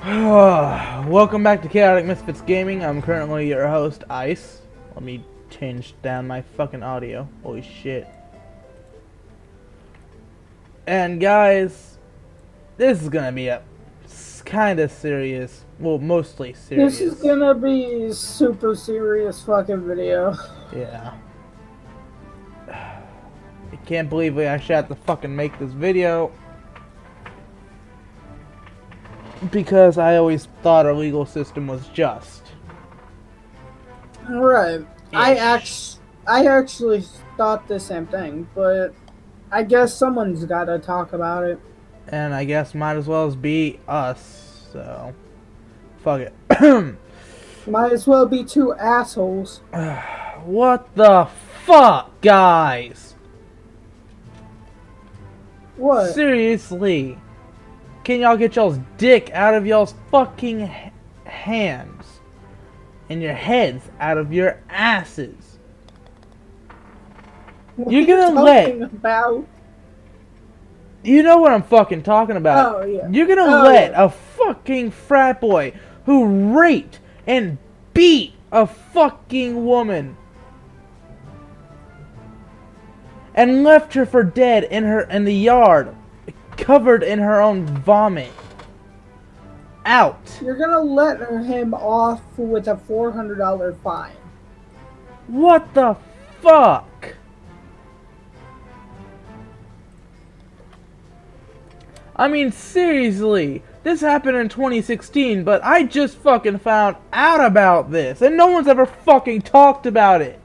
Welcome back to Chaotic Misfits Gaming. I'm currently your host, Ice. Let me change down my fucking audio. Holy shit. And guys, this is gonna be a kind of serious, well, mostly serious. This is gonna be super serious fucking video. Yeah. I can't believe we actually have to fucking make this video. Because I always thought our legal system was just. Right. I actually thought the same thing, but I guess someone's gotta talk about it. And I guess might as well as be us, so fuck it. Might as well be two assholes. What the fuck, guys? What? Seriously? Can y'all get y'all's dick out of y'all's fucking hands? And your heads out of your asses? What You're are you gonna let... talking about? You know what I'm fucking talking about. Oh, yeah. You're gonna let a fucking frat boy who raped and beat a fucking woman and left her for dead in the yard, covered in her own vomit, out. You're gonna let him off with a $400 fine. What the fuck? I mean, seriously, this happened in 2016, but I just fucking found out about this, and no one's ever fucking talked about it.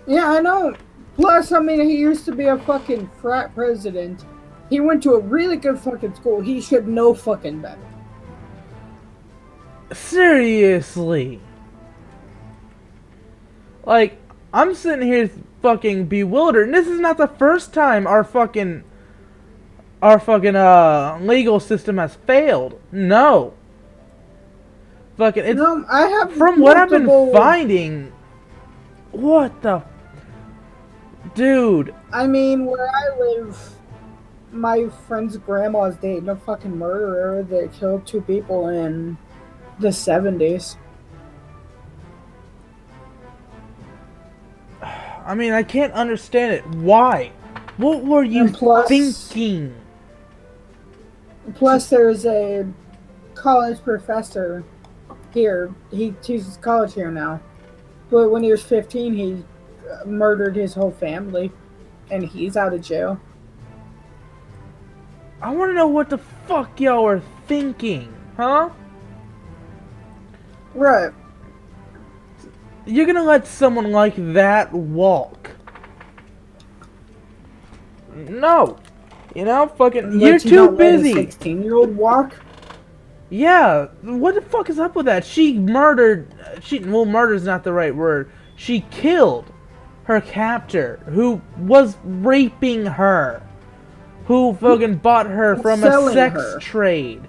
Yeah, I know. Plus, I mean, he used to be a fucking frat president. He went to a really good fucking school. He should know fucking better. Seriously. Like, I'm sitting here fucking bewildered, and this is not the first time our fucking legal system has failed. No. Fucking, it's, No, I have from what I've been finding, what the, dude. I mean, where I live, my friend's grandma's dating a fucking murderer that killed two people in the 70s. I mean, I can't understand it. Why? What were you thinking? Plus, there's a college professor here. He teaches college here now. But when he was 15, he murdered his whole family. And he's out of jail. I want to know what the fuck y'all are thinking, huh? Right. You're gonna let someone like that walk? No. You know, fucking, you're too busy. Let a 16-year-old walk? Yeah, what the fuck is up with that? She murdered, well, murder's not the right word. She killed her captor, who was raping her. Who fucking bought her from a sex trade.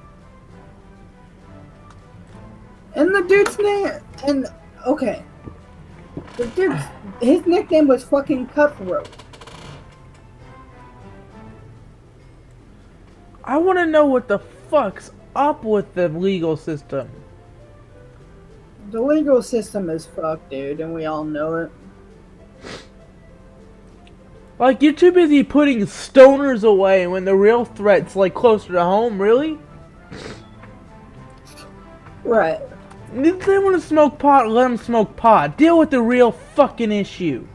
And the dude's name, okay. The dude's, his nickname was fucking Cutthroat. I want to know what the fuck's up with the legal system. The legal system is fucked, dude, and we all know it. Like, you're too busy putting stoners away when the real threat's, like, closer to home, really? Right. If they want to smoke pot, let them smoke pot. Deal with the real fucking issue.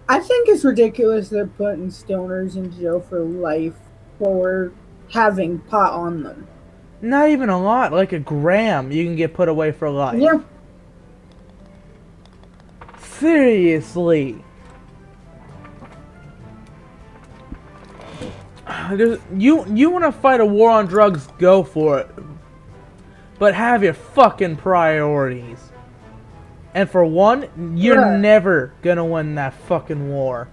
I think it's ridiculous they're putting stoners in jail for life for having pot on them. Not even a lot, like a gram you can get put away for life. Yeah. Seriously. You want to fight a war on drugs, go for it. But have your fucking priorities. And for one, you're never gonna win that fucking war.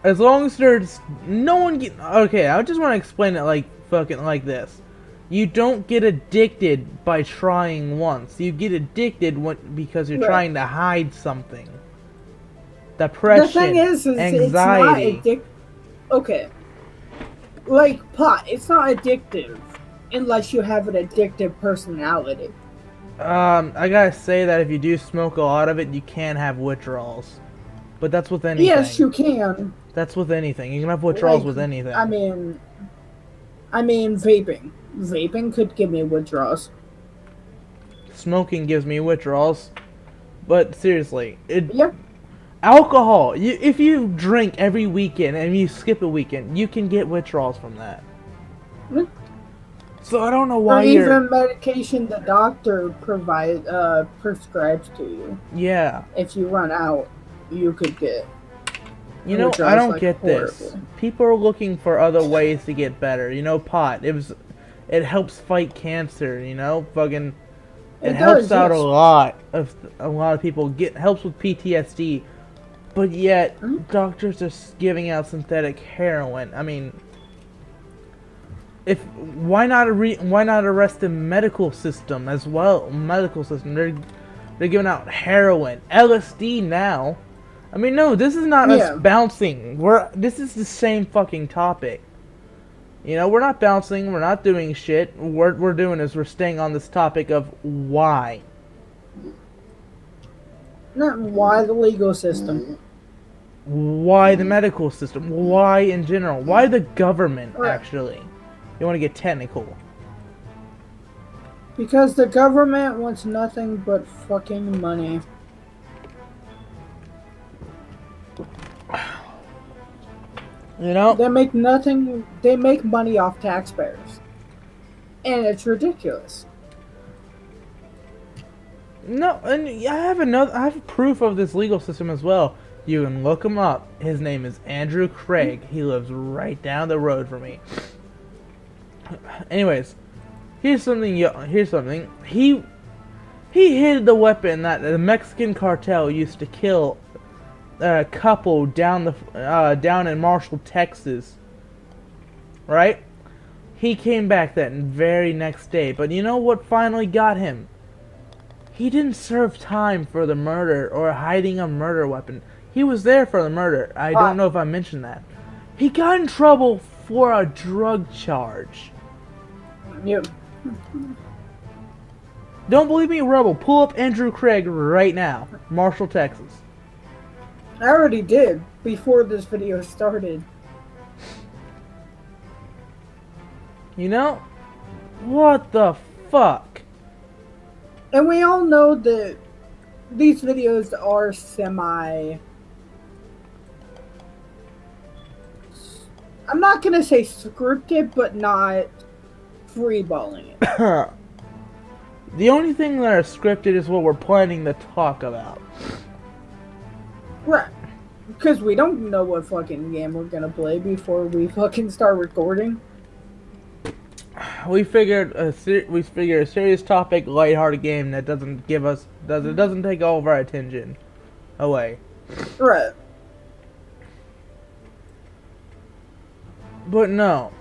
As long as there's no one okay, I just want to explain it like fucking like this. You don't get addicted by trying once. You get addicted because you're trying to hide something. Depression, the thing is anxiety. it's not okay. like pot, it's not addictive unless you have an addictive personality. I gotta say that if you do smoke a lot of it, you can have withdrawals. But that's with anything. Yes, you can. That's with anything. You can have withdrawals Like, with anything. I mean, vaping. Vaping could give me withdrawals. Smoking gives me withdrawals. But seriously, Yep. alcohol. If you drink every weekend and you skip a weekend, you can get withdrawals from that. Mm. So I don't know Or why even medication the doctor prescribes to you. Yeah. If you run out, you could get. You know, withdrawals, I don't like, get this. horrible. People are looking for other ways to get better. You know, pot. It helps fight cancer. You know, fucking. It helps does, out yes. a lot of people. Helps with PTSD, but yet Mhm. doctors are giving out synthetic heroin. I mean, why not arrest the medical system as well? Medical system. They're giving out heroin, LSD now. I mean, no, this is not us Yeah. bouncing. This is the same fucking topic. You know, we're not bouncing. We're not doing shit. What we're doing is we're staying on this topic of why. Not why the legal system. Why the medical system? Why in general? Why the government, Right. actually? You want to get technical. Because the government wants nothing but fucking money. You know? They make nothing. They make money off taxpayers, and it's ridiculous. No, and I have proof of this legal system as well. You can look him up. His name is Andrew Craig. He lives right down the road from me. Anyways, here's something. He hid the weapon that the Mexican cartel used to kill a couple down in Marshall, Texas. Right? He came back that very next day. But you know what finally got him? He didn't serve time for the murder or hiding a murder weapon. He was there for the murder. I don't know if I mentioned that. He got in trouble for a drug charge. Yep. Don't believe me, Rebel? Pull up Andrew Craig right now. Marshall, Texas. I already did before this video started. You know? What the fuck? And we all know that these videos are semi. I'm not gonna say scripted, but not freeballing it. The only thing that are scripted is what we're planning to talk about. Right. Because we don't know what fucking game we're gonna play before we fucking start recording. We figured a serious topic, lighthearted game that doesn't take all of our attention away. Right. But no,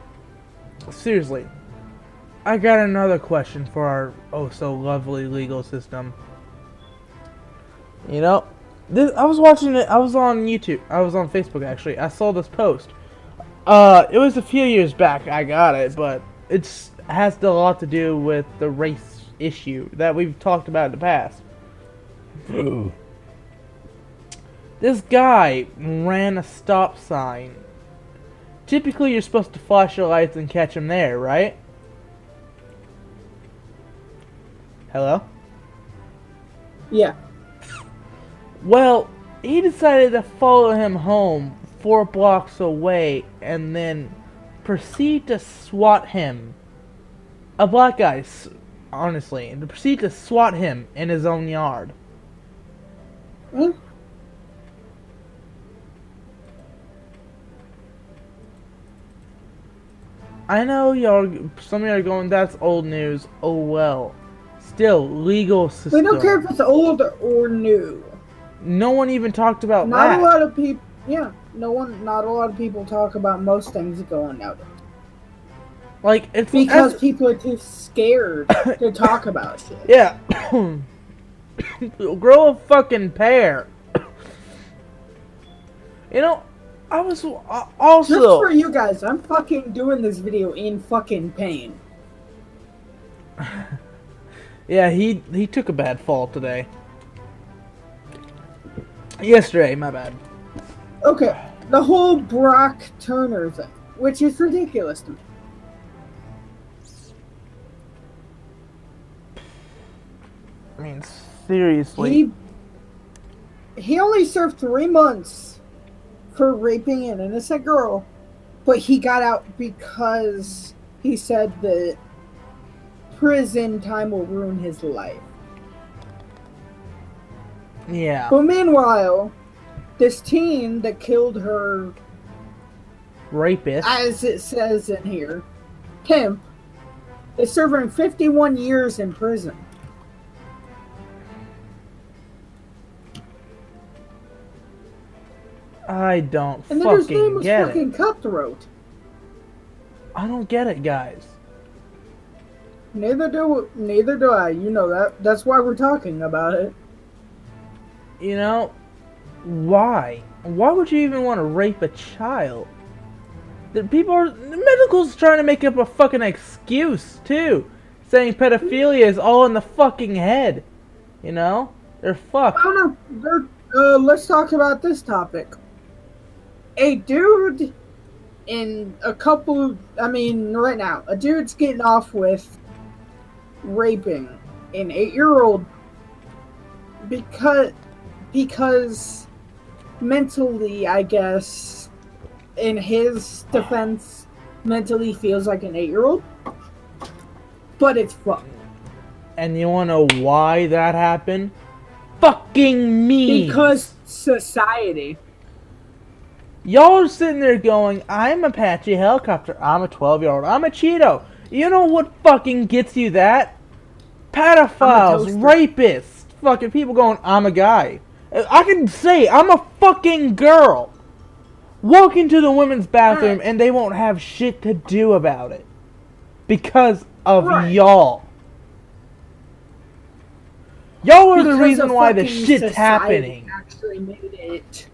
seriously, I got another question for our oh so lovely legal system. You know, I was watching it. I was on YouTube. I was on Facebook actually. I saw this post. It was a few years back. I got it, but it has a lot to do with the race issue that we've talked about in the past. This guy ran a stop sign. Typically, you're supposed to flash your lights and catch him there, right? Hello? Yeah. Well, he decided to follow him home 4 blocks away and then proceed to swat him. A black guy, honestly, and to proceed to swat him in his own yard. Hmm? I know some of you are going, that's old news. Oh well. Still, legal system. We don't care if it's old or new. No one even talked about Not that. a lot of people. Yeah. Not a lot of people talk about most things going out. Like, it's Because people are too scared to talk about shit. Yeah. Grow a fucking pair. You know, I was Just also. for you guys, I'm fucking doing this video in fucking pain. Yeah, he took a bad fall today. Yesterday, my bad. Okay, the whole Brock Turner thing, which is ridiculous to me. I mean, seriously. He only served 3 months for raping an innocent girl, but he got out because he said that prison time will ruin his life. Yeah. But meanwhile, this teen that killed her, Rapist. as it says in here, pimp, is serving 51 years in prison. I don't And then his name fucking was get fucking it. Cutthroat. I don't get it, guys. Neither do I. You know that. That's why we're talking about it. You know, why? Why would you even want to rape a child? The medical's trying to make up a fucking excuse too, saying pedophilia is all in the fucking head. You know, they're fucked. Oh no. Let's talk about this topic. A dude right now, a dude's getting off with raping an 8-year-old because mentally, I guess, in his defense, mentally feels like an 8-year-old. But it's fucked. And you wanna know why that happened? Fucking me. Because society. Y'all are sitting there going, I'm Apache Helicopter, I'm a 12-year-old, I'm a Cheeto. You know what fucking gets you that? Pedophiles, rapists, fucking people going, I'm a guy. I can say, I'm a fucking girl. Walk into the women's bathroom and they won't have shit to do about it. Because of y'all. Y'all are the reason why the shit's happening. Actually made it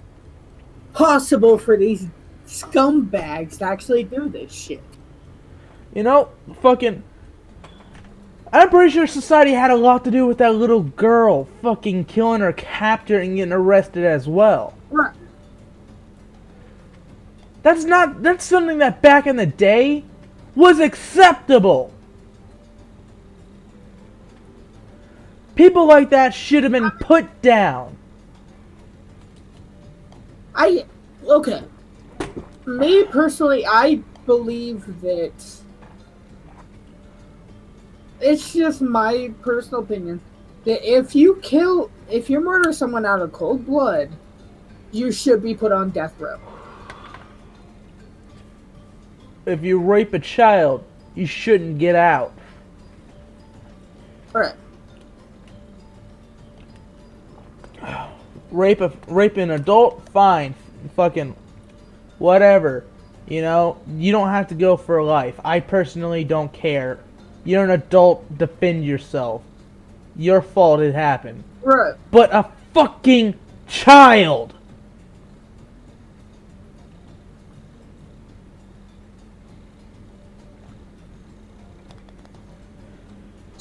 possible for these scumbags to actually do this shit. You know, fucking... I'm pretty sure society had a lot to do with that little girl fucking killing her captor and getting arrested as well. Right. That's something that back in the day was acceptable. People like that should have been put down. Okay. Me personally, I believe that it's just my personal opinion that if you murder someone out of cold blood, you should be put on death row. If you rape a child, you shouldn't get out. Alright. Rape an adult, fine. Fucking whatever. You know, you don't have to go for life. I personally don't care. You're an adult, defend yourself. Your fault, it happened. Right. But a fucking child!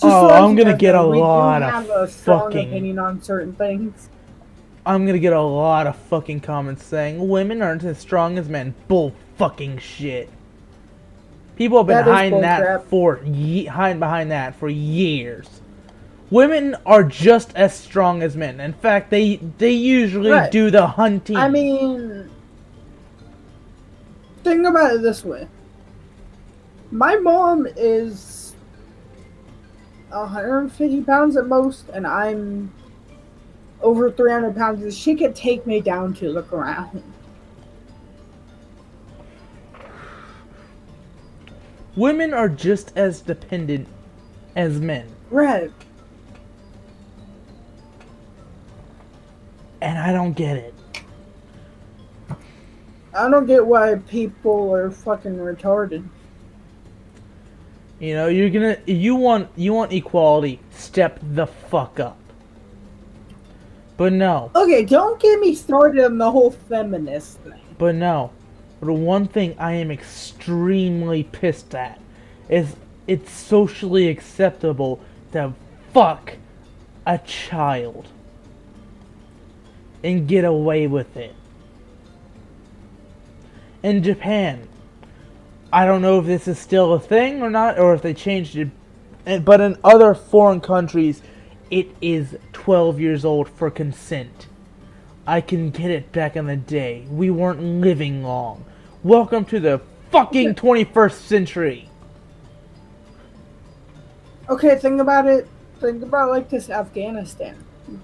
I'm gonna get a lot of fucking opinion on certain things. I'm gonna get a lot of fucking comments saying women aren't as strong as men. Bull fucking shit. People have been hiding behind that for years. Women are just as strong as men. In fact, they usually do the hunting. I mean, think about it this way. My mom is 150 pounds at most, and I'm over 300 pounds. She could take me down to the ground. Women are just as dependent as men. Right. And I don't get it. I don't get why people are fucking retarded. You know, you want equality, step the fuck up. But no. Okay, don't get me started on the whole feminist thing. But no, the one thing I am extremely pissed at is it's socially acceptable to fuck a child and get away with it. In Japan, I don't know if this is still a thing or not, or if they changed it, but in other foreign countries, it is 12 years old for consent. I can get it back in the day. We weren't living long. Welcome to the fucking 21st century. Okay, think about it. Think about like this Afghanistan.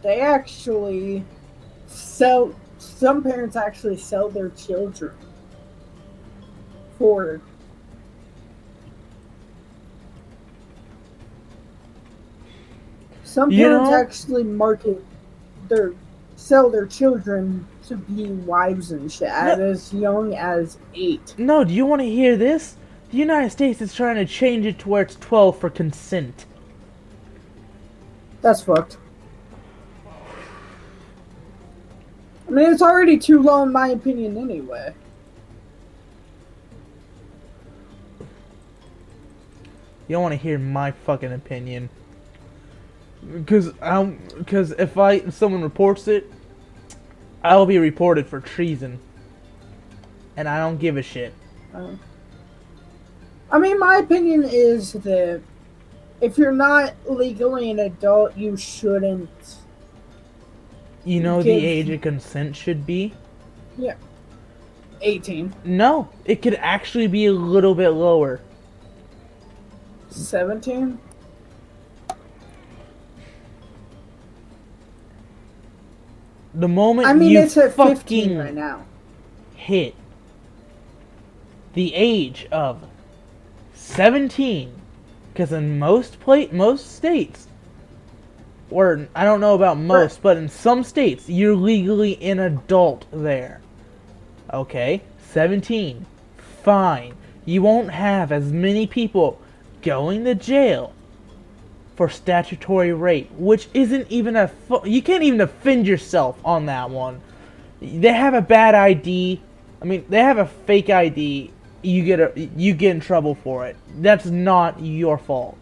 They actually sell. Some parents actually sell their children for. Some parents actually sell their children to be wives and shit as young as 8. No, do you want to hear this? The United States is trying to change it to where it's 12 for consent. That's fucked. I mean, it's already too low in my opinion anyway. You don't want to hear my fucking opinion. Because if someone reports it, I'll be reported for treason. And I don't give a shit. I mean, my opinion is that if you're not legally an adult, you shouldn't. You know the age of consent should be? Yeah. 18. No, it could actually be a little bit lower. 17? The moment it's at 15 right now. Hit the age of 17, because in most states, or I don't know about most, but in some states, you're legally an adult there. Okay, 17, fine. You won't have as many people going to jail for statutory rape, which isn't even you can't even defend yourself on that one. They have a bad ID. I mean, they have a fake ID. You get in trouble for it. That's not your fault.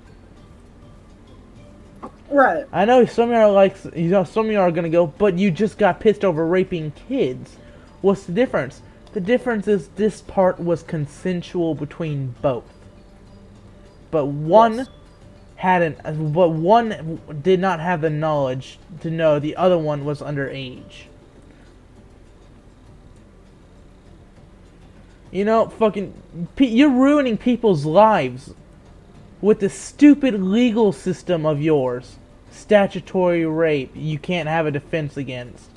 Right. I know some of you are like, some of you are gonna go, but you just got pissed over raping kids. What's the difference? The difference is this part was consensual between both. But one but one did not have the knowledge to know the other one was underage. You know, you're ruining people's lives with the stupid legal system of yours. Statutory rape, you can't have a defense against.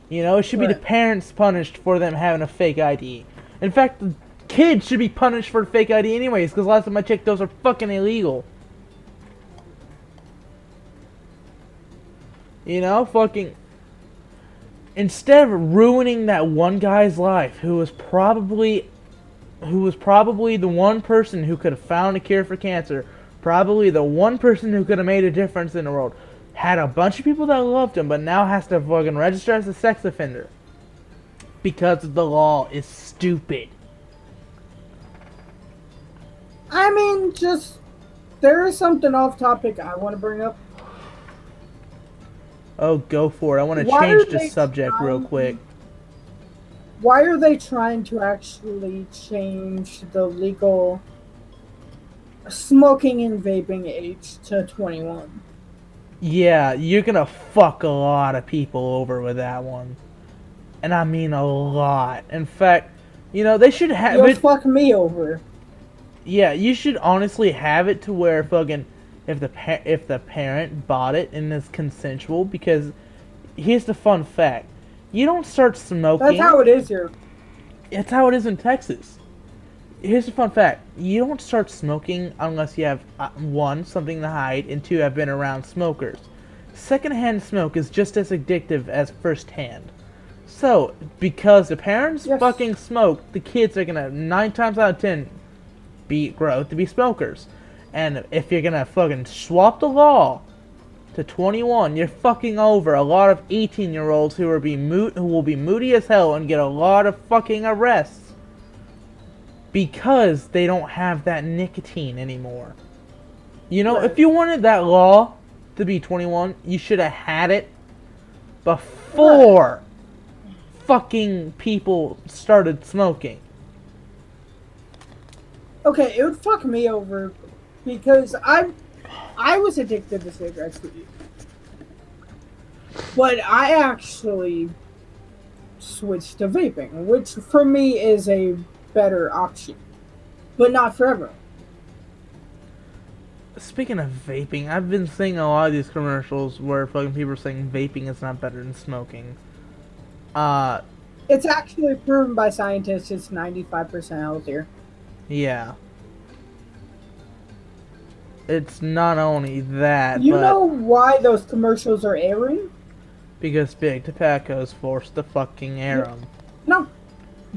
You know, it should be the parents punished for them having a fake ID. In fact, the kids should be punished for fake ID anyways, because last time I checked, those are fucking illegal. You know, instead of ruining that one guy's life, who was probably the one person who could have found a cure for cancer, probably the one person who could have made a difference in the world, had a bunch of people that loved him, but now has to fucking register as a sex offender because the law is stupid. I mean, there is something off topic I want to bring up. Oh, go for it. I want to change the subject real quick. Why are they trying to actually change the legal smoking and vaping age to 21? Yeah, you're gonna fuck a lot of people over with that one. And I mean a lot. In fact, you know, they should have You'll fuck me over. Yeah, you should honestly have it to where fucking if the parent bought it and it's consensual, because here's the fun fact. You don't start smoking. That's how it is here. It's how it is in Texas. Here's the fun fact. You don't start smoking unless you have, one, something to hide, and two, have been around smokers. Secondhand smoke is just as addictive as firsthand. So, because the parents fucking smoke, the kids are gonna, 9 times out of 10, grow up to be smokers. And if you're gonna fucking swap the law to 21, you're fucking over a lot of 18-year-olds who will be moody as hell and get a lot of fucking arrests because they don't have that nicotine anymore. You know, Right. if you wanted that law to be 21, you should have had it before fucking people started smoking. Okay, it would fuck me over because I was addicted to cigarettes, but I actually switched to vaping, which for me is a better option, but not for everyone. Speaking of vaping, I've been seeing a lot of these commercials where fucking people are saying vaping is not better than smoking. It's actually proven by scientists it's 95% healthier. Yeah. It's not only that, You but know why those commercials are airing? because Big Tobacco's forced to fucking air them. No,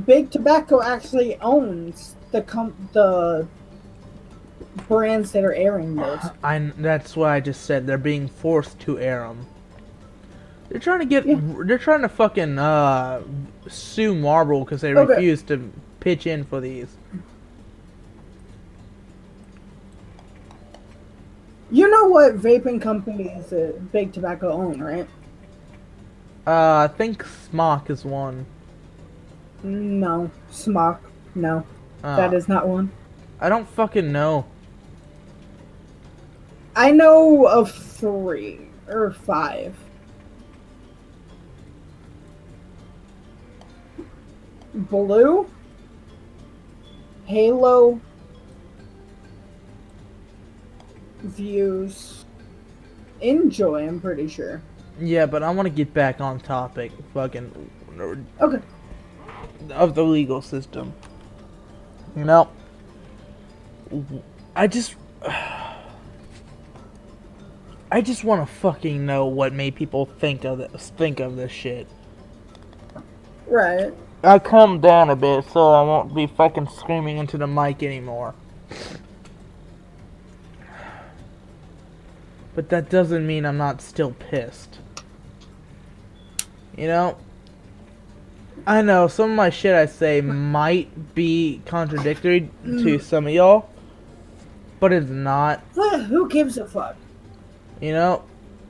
Big Tobacco actually owns the brands that are airing those. That's what I just said. They're being forced to air them. They're trying to get. Yeah. They're trying to fucking sue Marlboro because they Okay. refuse to pitch in for these. You know what vaping companies Big Tobacco own, right? I think Smock is one. No. Smock. No. Uh, That is not one. I don't fucking know. I know of 3 or 5. Blue, Halo, Views, Enjoy, I'm pretty sure. Yeah, but I want to get back on topic. Fucking Okay. of the legal system. You know, I just want to fucking know what made people think of this shit. Right. I'll calm down a bit so I won't be fucking screaming into the mic anymore. But that doesn't mean I'm not still pissed. You know? I know some of my shit I say might be contradictory to some of y'all, but it's not. Who gives a fuck? You know?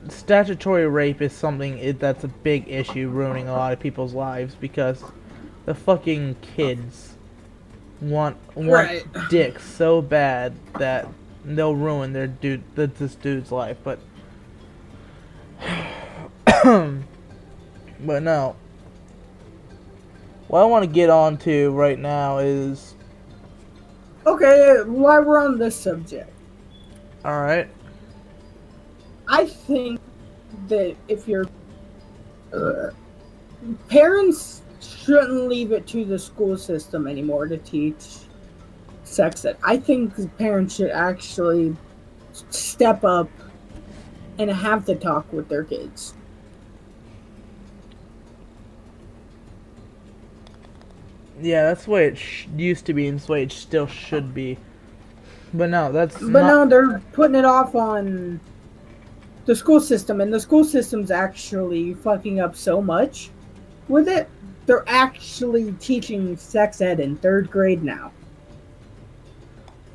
Statutory rape is something that's a big issue ruining a lot of people's lives because the fucking kids want Right. dick so bad that they'll ruin this dude's life. But but no. What I want to get on to right now is Okay, while we're on this subject, alright. I think that if your parents shouldn't leave it to the school system anymore to teach sex ed. I think the parents should actually step up and have the talk with their kids. Yeah, that's the way it used to be and it's the way it still should be. But no, that's But not... now they're putting it off on the school system, and the school system's actually fucking up so much with it. They're actually teaching sex ed in 3rd grade now.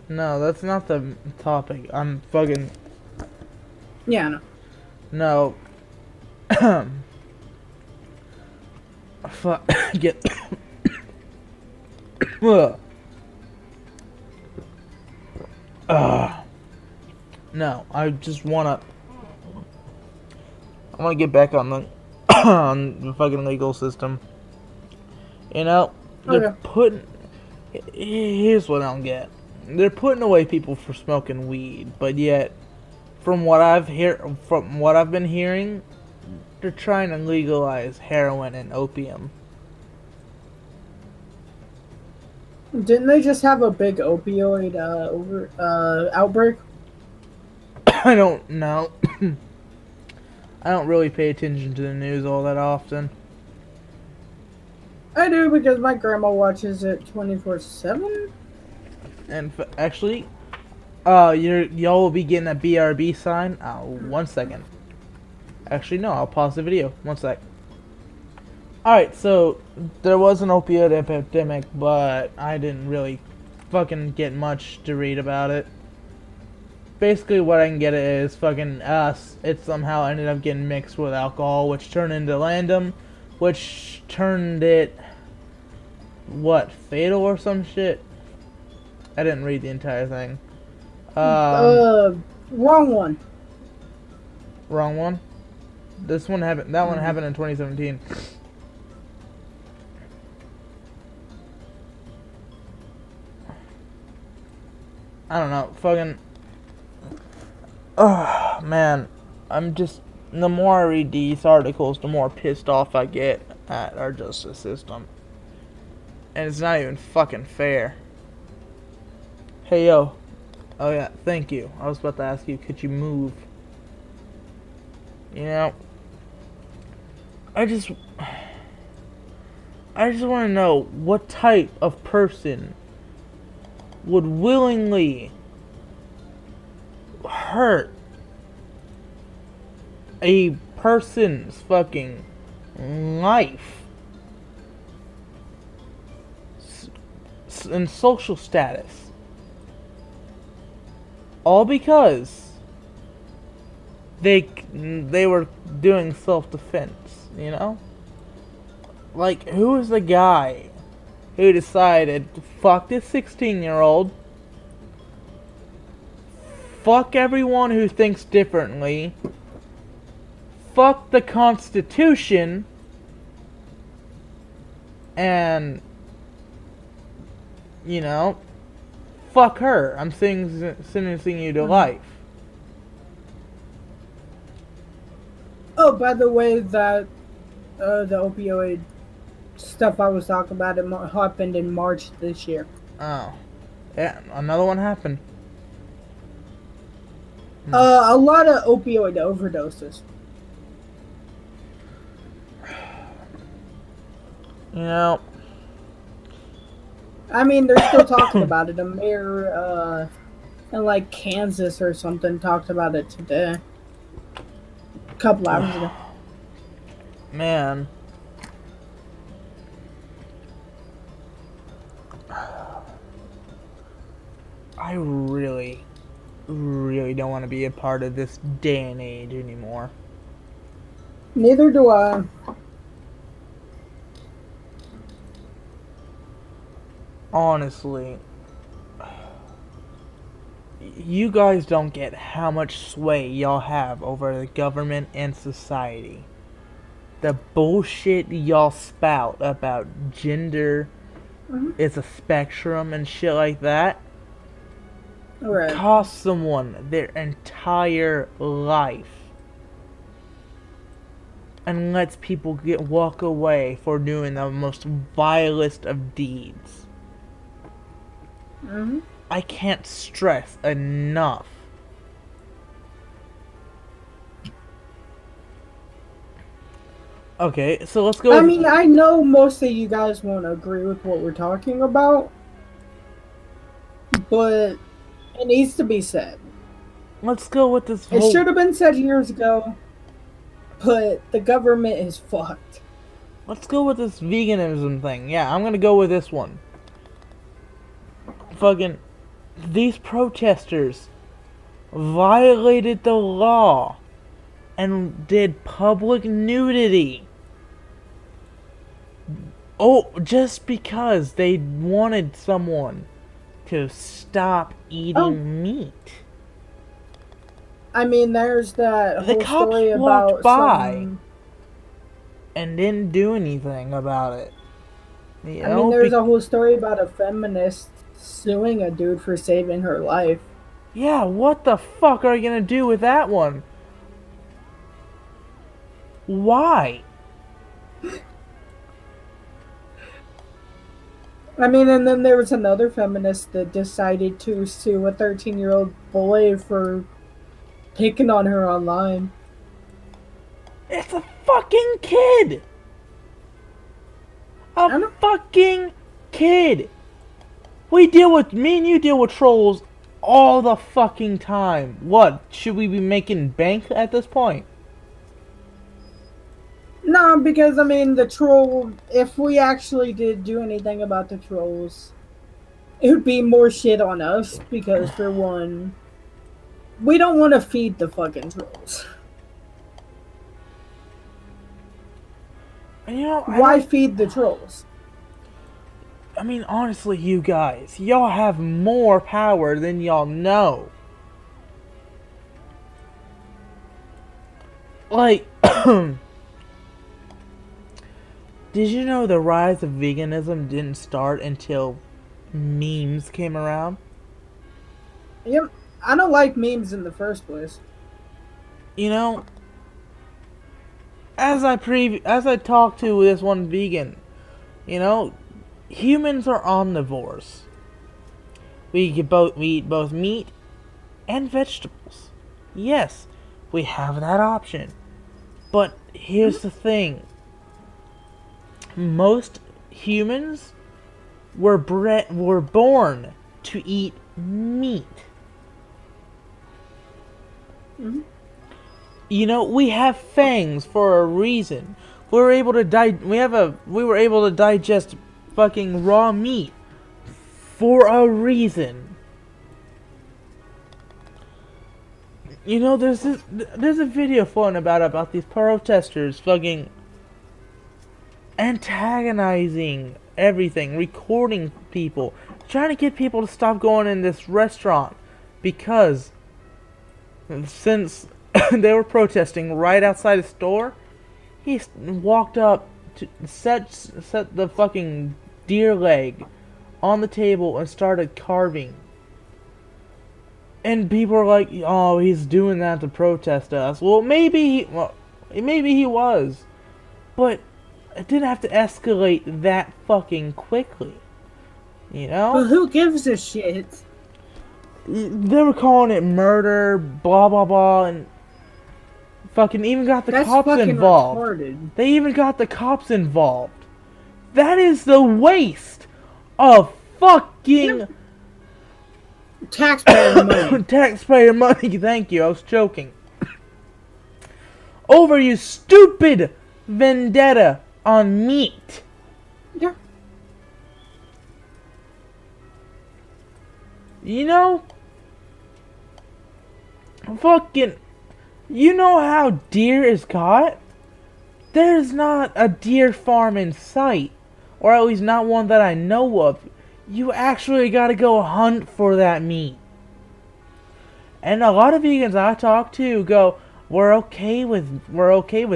No, that's not the topic. I'm fucking... Yeah, no. No. Fuck. Get... No, I just wanna... I wanna get back on the... on the fucking legal system. You know? They're Okay. putting... Here's what I don't get. They're putting away people for smoking weed, but yet... From what I've been hearing, they're trying to legalize heroin and opium. Didn't they just have a big opioid outbreak? I don't know. I don't really pay attention to the news all that often. I do because my grandma watches it 24/7. And actually, y'all will be getting a BRB sign. 1 second. Actually, no, I'll pause the video. One sec. Alright, so there was an opioid epidemic, but I didn't really fucking get much to read about it. Basically, what I can get is fucking it somehow ended up getting mixed with alcohol, which turned into Landum, which turned it, what, fatal or some shit? I didn't read the entire thing. Wrong one. Wrong one? This one happened, that one happened in 2017. I don't know, fucking... Oh, man. I'm just... The more I read these articles, the more pissed off I get at our justice system. And it's not even fucking fair. Hey, yo. Oh, yeah, thank you. I was about to ask you, could you move? You know... I just want to know what type of person would willingly hurt a person's fucking life and social status, all because they were doing self-defense, you know? Like, who is the guy who decided to fuck this 16-year-old, fuck everyone who thinks differently, fuck the Constitution, and, you know, fuck her. I'm sentencing you to life. Oh, by the way, that the opioid stuff I was talking about, it happened in March this year. Oh. Yeah, another one happened. A lot of opioid overdoses. You know, I mean, they're still talking about it. A mayor in like Kansas or something talked about it today. A couple hours ago. man. I really don't want to be a part of this day and age anymore. Neither do I. Honestly, you guys don't get how much sway y'all have over the government and society. The bullshit y'all spout about gender is a spectrum and shit like that Right. costs someone their entire life and lets people walk away for doing the most vilest of deeds. I can't stress enough. Okay, so let's go. I mean, I know most of you guys won't agree with what we're talking about, but it needs to be said. Let's go with this. It should have been said years ago, but the government is fucked. Let's go with this veganism thing. Yeah, I'm gonna go with this one. Fucking, these protesters violated the law and did public nudity. Oh, just because they wanted someone to stop eating meat. I mean, there's that The whole cops story walked about by and didn't do anything about it. You know, there's a whole story about a feminist suing a dude for saving her life. Yeah, what the fuck are you gonna do with that one? Why? I mean, and then there was another feminist that decided to sue a 13-year-old boy for picking on her online. It's a fucking kid! A fucking kid! Me and you deal with trolls all the fucking time. What, should we be making bank at this point? No, because I mean the troll. If we actually did do anything about the trolls, it would be more shit on us. Because for one, we don't want to feed the fucking trolls. And you know, Why feed the trolls? I mean, honestly, you guys, y'all have more power than y'all know. Like, did you know the rise of veganism didn't start until memes came around? Yep. I don't like memes in the first place. You know, as I talked to this one vegan, you know, humans are omnivores. We eat both meat and vegetables. Yes, we have that option. But here's the thing. Most humans were born to eat meat. Mm-hmm. You know, we have fangs for a reason. We were able to digest fucking raw meat for a reason. You know, there's a video floating about these protesters fucking antagonizing everything, recording people, trying to get people to stop going in this restaurant because since they were protesting right outside the store, he walked up to set the fucking deer leg on the table and started carving. And people are like, "Oh, he's doing that to protest us." Well, maybe he was, but it didn't have to escalate that fucking quickly. You know? But who gives a shit? They were calling it murder, blah blah blah, and fucking even got the cops involved. Retarded. They even got the cops involved. That is the waste of fucking taxpayer money. Taxpayer money, thank you, I was joking. Over you stupid vendetta on meat. Yeah. You know? Fucking... You know how deer is caught? There's not a deer farm in sight. Or at least not one that I know of. You actually gotta go hunt for that meat. And a lot of vegans I talk to go, we're okay with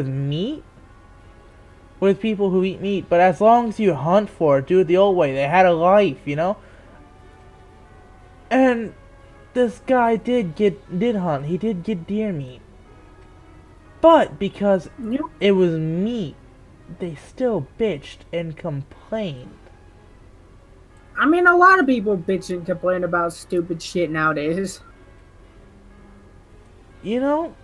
meat. With people who eat meat. But as long as you hunt for it, do it the old way. They had a life, you know? And this guy did hunt. He did get deer meat. But because it was meat, they still bitched and complained. I mean, a lot of people bitch and complain about stupid shit nowadays. You know,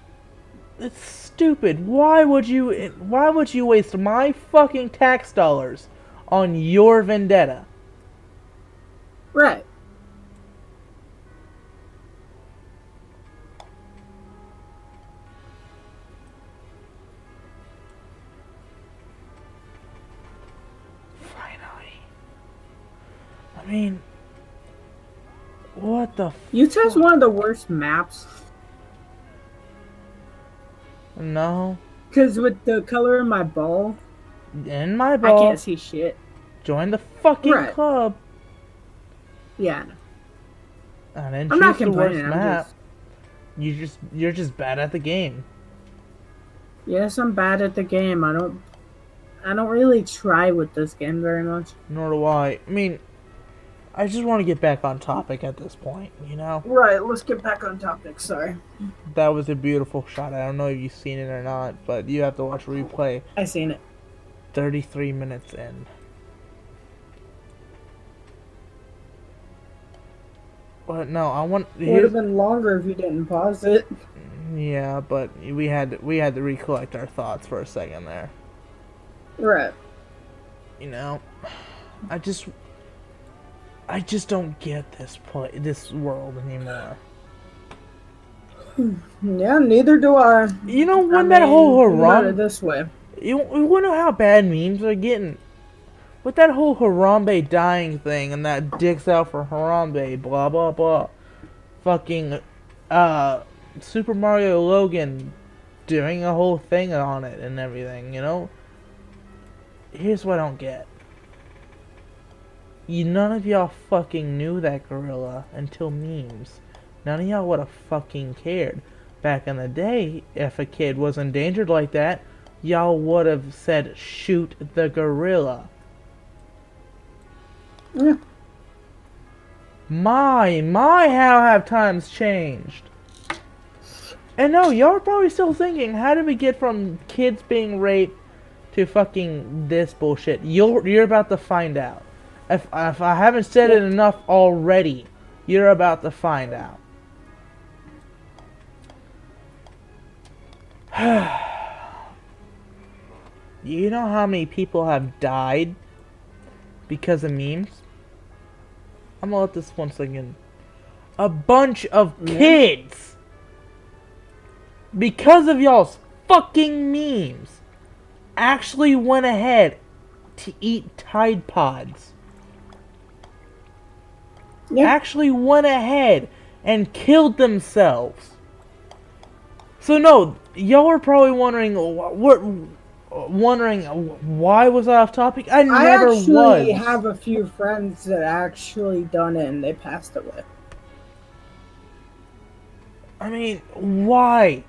it's stupid. Why would you waste my fucking tax dollars on your vendetta? Right. I mean, what the Utah's one of the worst maps. No. Because with the color of my ball... In my ball. I can't see shit. Join the fucking club. Yeah. And then I'm not choose the worst complaining, map. You're just bad at the game. Yes, I'm bad at the game. I don't really try with this game very much. Nor do I. I mean, I just want to get back on topic at this point, you know? Right, let's get back on topic, sorry. That was a beautiful shot. I don't know if you've seen it or not, but you have to watch replay. I seen it. 33 minutes in. But no, I want... It would have been longer if you didn't pause it. Yeah, but we had to recollect our thoughts for a second there. Right. You know, I just don't get this world anymore. Yeah, neither do I. You know, when that whole Harambe... this way. You wanna know how bad memes are getting? With that whole Harambe dying thing and that dicks out for Harambe, blah blah blah. Fucking, Super Mario Logan doing a whole thing on it and everything, you know? Here's what I don't get. None of y'all fucking knew that gorilla until memes. None of y'all would have fucking cared. Back in the day, if a kid was endangered like that, y'all would have said, shoot the gorilla. Yeah. My, how have times changed. And no, y'all are probably still thinking, how did we get from kids being raped to fucking this bullshit? You're about to find out. If I haven't said it enough already, you're about to find out. You know how many people have died because of memes? I'm gonna let this one sink in. A bunch of kids! Because of y'all's fucking memes, actually went ahead to eat Tide Pods. Yeah. Actually went ahead and killed themselves. So no, y'all are probably wondering why was I off topic? I never was. I actually have a few friends that actually done it and they passed away. I mean, why?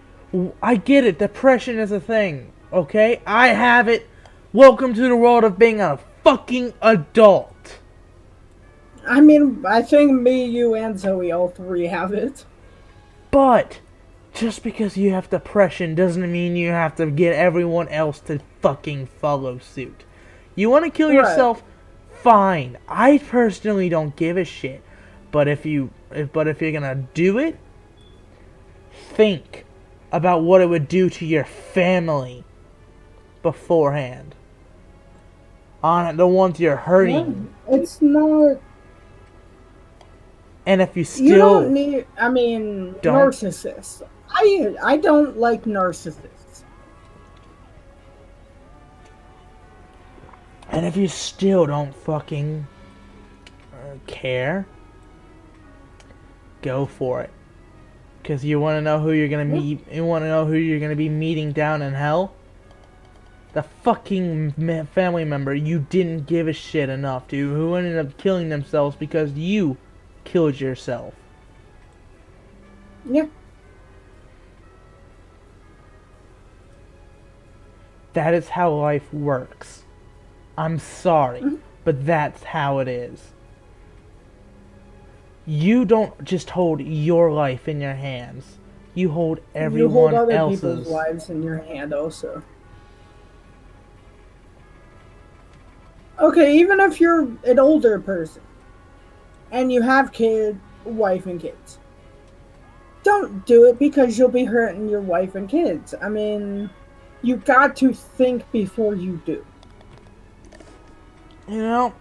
I get it. Depression is a thing. Okay? I have it. Welcome to the world of being a fucking adult. I mean, I think me, you, and Zoe, all three have it. But just because you have depression doesn't mean you have to get everyone else to fucking follow suit. You want to kill yourself? Fine. I personally don't give a shit. But if you're gonna do it, think about what it would do to your family beforehand. On the ones you're hurting. It's not. And if you still You don't need. I mean, narcissists. I don't like narcissists. And if you still don't fucking care, go for it. Because you want to know who you're gonna meet. You want to know who you're gonna be meeting down in hell. The fucking family member you didn't give a shit enough to, who ended up killing themselves because you killed yourself. Yeah. That is how life works. I'm sorry, but that's how it is. You don't just hold your life in your hands. You hold everyone else's. You hold other people's lives in your hand also. Okay, even if you're an older person and you have wife and kids, don't do it because you'll be hurting your wife and kids. I mean, you got to think before you do. You know,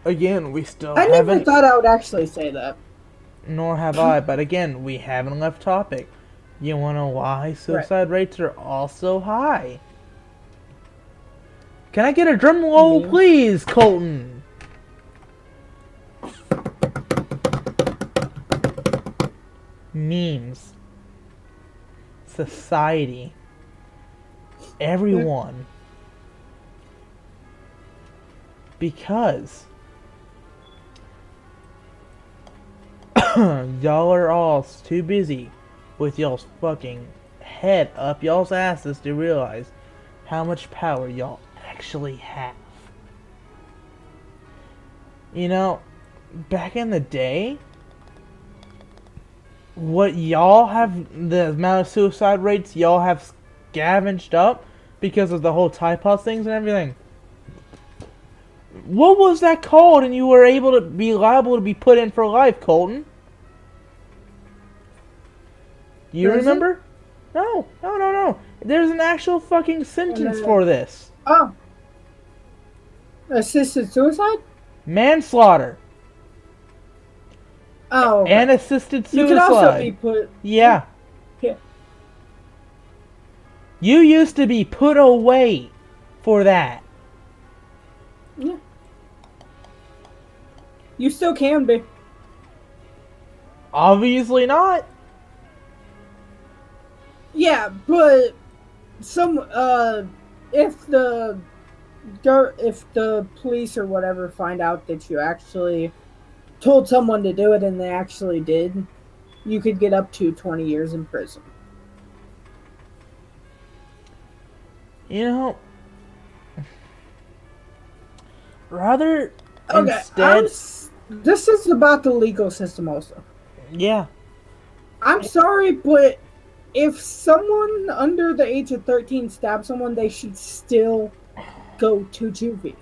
again, we still I haven't... never thought I would actually say that. Nor have I, but again, we haven't left topic. You wanna know why suicide rates are also high? Can I get a drum roll, please, Colton? Memes. Society. Everyone. Because y'all are all too busy with y'all's fucking head up y'all's asses to realize how much power y'all actually have. You know, back in the day, what y'all have, the amount of suicide rates y'all have scavenged up because of the whole Tide Pod things and everything. What was that called and you were able to be liable to be put in for life, Colton? You remember? No. There's an actual fucking sentence for this. Oh. Assisted suicide? Manslaughter. Oh. Okay. And assisted suicide. You can also be put... Yeah. Yeah. You used to be put away for that. Yeah. You still can be. Obviously not. Yeah, but if the police or whatever find out that you actually told someone to do it and they actually did, you could get up to 20 years in prison. You know, rather Okay, instead, this is about the legal system also. yeah. I'm sorry, but if someone under the age of 13 stabs someone, they should still go to juvie.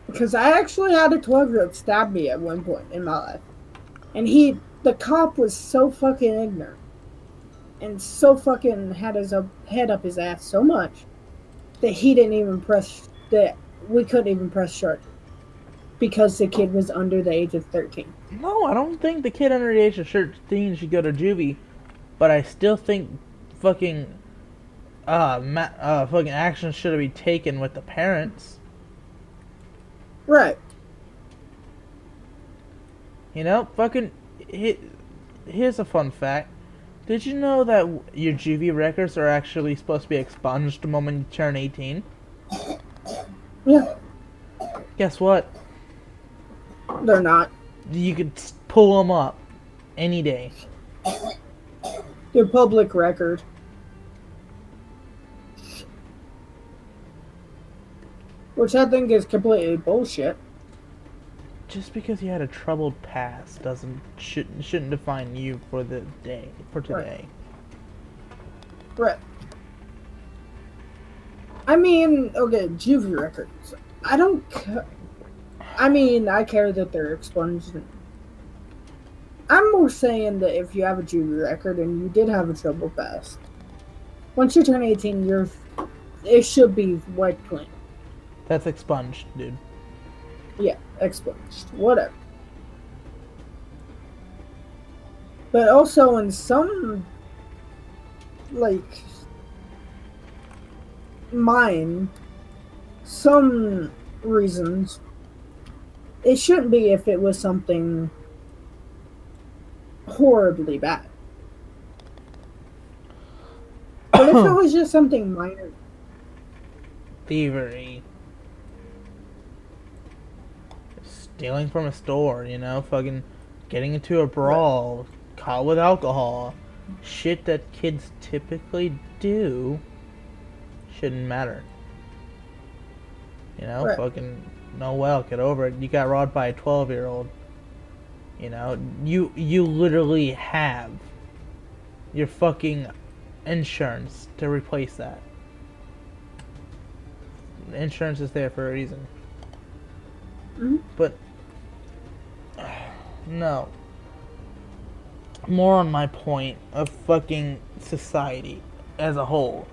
Because I actually had a 12-year-old stab me at one point in my life. And the cop was so fucking ignorant. And so fucking had his head up his ass so much that we couldn't even press charges. Because the kid was under the age of 13. No, I don't think the kid under the age of 13 should go to juvie, but I still think fucking fucking action should be taken with the parents. Right. You know, fucking here's a fun fact. Did you know that your juvie records are actually supposed to be expunged the moment you turn 18? Yeah. Guess what? They're not. You could pull them up any day. They're public record. Which I think is completely bullshit. Just because you had a troubled past shouldn't define you for the day, for today. Right. I mean, okay, juvie records. I don't. I mean, I care that they're expunged. I'm more saying that if you have a juvie record and you did have a troubled past, once you turn 18, it should be wiped clean. That's expunged, dude. Yeah, expunged. Whatever. But also in some, some reasons, it shouldn't be if it was something horribly bad. But if it was just something minor. Thievery. Stealing from a store, you know, fucking getting into a brawl, caught with alcohol. Shit that kids typically do shouldn't matter. You know, fucking, no, well, get over it. You got robbed by a 12-year-old. You know, you literally have your fucking insurance to replace that. Insurance is there for a reason. Mm-hmm. But no. More on my point of fucking society as a whole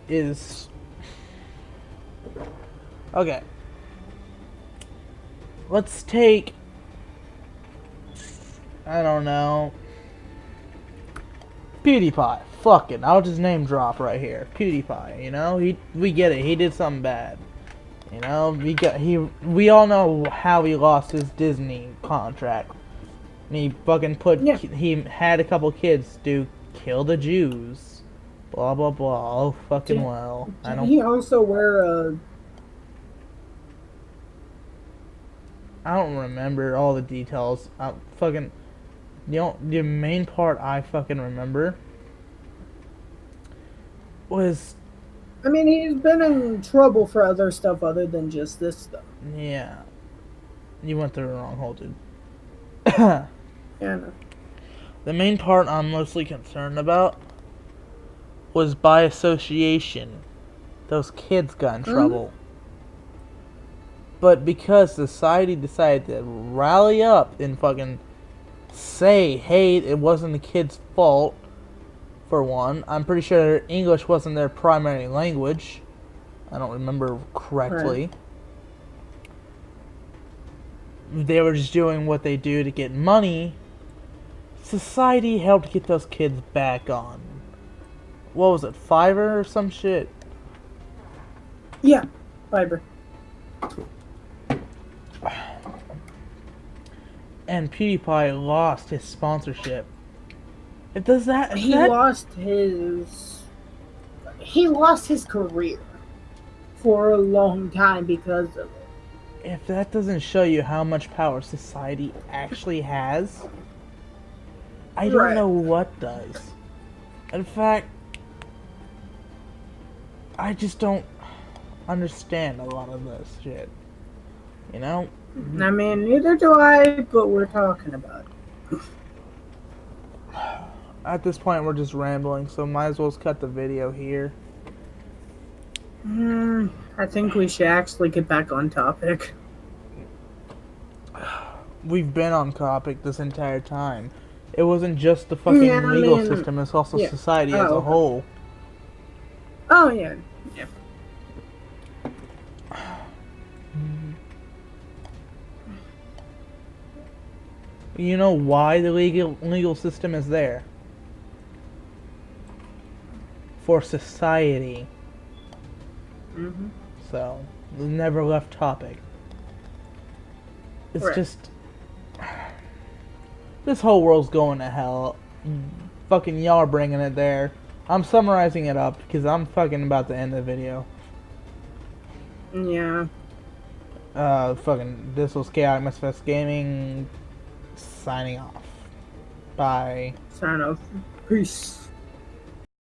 is okay. Let's take, I don't know, PewDiePie. Fuck it, I'll just name drop right here. PewDiePie, you know, we get it. He did something bad. You know, we all know how he lost his Disney contract. And he fucking he had a couple kids to kill the Jews. Blah blah blah. Oh fucking well. I don't. He also wear I don't remember all the details. Fucking, the main part I fucking remember was. I mean, he's been in trouble for other stuff other than just this stuff. Yeah. You went through the wrong hole, dude. Yeah, I know. The main part I'm mostly concerned about was by association. Those kids got in trouble. But because society decided to rally up and fucking say, hey, it wasn't the kid's fault, for one. I'm pretty sure English wasn't their primary language. I don't remember correctly. Right. They were just doing what they do to get money society helped get those kids back on. What was it, Fiverr or some shit? Yeah, Fiverr. And PewDiePie lost his sponsorship. It does that. He lost his career for a long time because of it. If that doesn't show you how much power society actually has, I don't Right. know what does. In fact, I just don't understand a lot of this shit. You know? I mean, neither do I, but we're talking about it. At this point, we're just rambling, so might as well just cut the video here. I think we should actually get back on topic. We've been on topic this entire time. It wasn't just the fucking Yeah, I legal mean, system, it's also yeah. society as Oh, a okay. whole. Oh, yeah. Yeah. You know why the legal system is there? For society. Mm-hmm. So, we never left topic. It's Right. just... This whole world's going to hell. Fucking y'all are bringing it there. I'm summarizing it up because I'm fucking about to end the video. Yeah. Fucking, this was Chaotic Misfest Gaming, signing off. Bye. Sign off. Peace.